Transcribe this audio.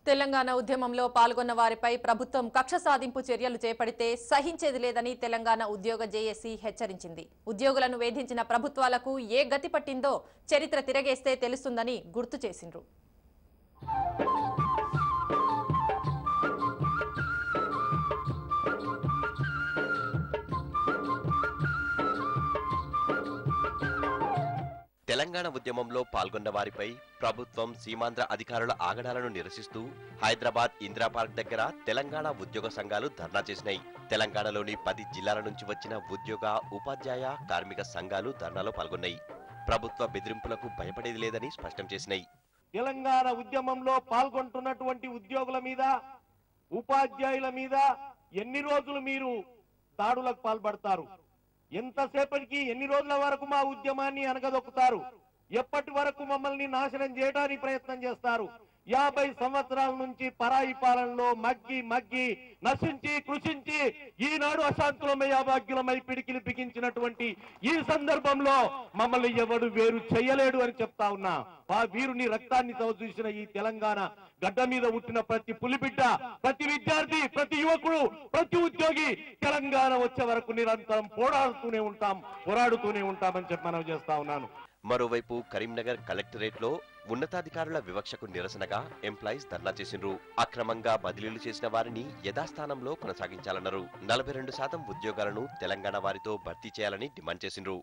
తెలంగాణ ఉద్యమంలో పాల్గొన్న వారిపై ప్రభుత్వం కక్ష సాధింపు చర్యలు చేపడితే సహించేది లేదని తెలంగాణ ఉద్యోగ జేఏసీ హెచ్చరించింది. ఉద్యోగులను వేధించిన ప్రభుత్వాలకు ఏ గతి పట్టిందో చరిత్ర తిరగేస్తే తెలుస్తుందని గుర్తు చేసిండ్రు. తెలంగాణ ఉద్యమంలో పాల్గొన్న వారిపై ప్రభుత్వం సీమాంధ్ర అధికారుల ఆగడాలను నిరసిస్తూ హైదరాబాద్ ఇందిరా పార్క్ దగ్గర తెలంగాణ ఉద్యోగ సంఘాలు ధర్నా చేసినాయి. తెలంగాణలోని 10 జిల్లాల నుంచి వచ్చిన ఉద్యోగ, ఉపాధ్యాయ, కార్మిక సంఘాలు ధర్నాలో పాల్గొన్నాయి. ప్రభుత్వ బెదిరింపులకు భయపడేది లేదని స్పష్టం చేసినాయి. తెలంగాణ ఉద్యమంలో పాల్గొంటున్నటువంటి ఉద్యోగుల మీద, ఉపాధ్యాయుల మీద ఎన్ని రోజులు మీరు దాడులకు పాల్పడతారు? ఎంతసేపటికి, ఎన్ని రోజుల వరకు మా ఉద్యమాన్ని అనగదొక్కుతారు? ఎప్పటి వరకు మమ్మల్ని నాశనం చేయడానికి ప్రయత్నం చేస్తారు? 50 సంవత్సరాల నుంచి పరాయి పాలనలో మగ్గి నశించి కృషించి ఈనాడు అశాంతులమై అభాగ్యులమై పిడికిలు బిగించినటువంటి ఈ సందర్భంలో మమ్మల్ని ఎవడు వేరు చేయలేడు అని చెప్తా ఉన్నా. ఆ వీరుని రక్తాన్ని చూసిన ఈ తెలంగాణ గడ్డ మీద పుట్టిన ప్రతి పులిబిడ్డ, ప్రతి విద్యార్థి, ప్రతి యువకుడు, ప్రతి ఉద్యోగి తెలంగాణ వచ్చే వరకు నిరంతరం పోరాడుతూనే ఉంటామని చెప్పి మనం చేస్తా ఉన్నాను. మరోవైపు కరీంనగర్ కలెక్టరేట్ లో ఉన్నతాధికారుల వివక్షకు నిరసనగా ఎంప్లాయీస్ ధర్నా చేసిండ్రు. అక్రమంగా బదిలీలు చేసిన వారిని యథాస్థానంలో కొనసాగించాలన్నారు. 42% ఉద్యోగాలను తెలంగాణ వారితో భర్తీ చేయాలని డిమాండ్ చేసిండ్రు.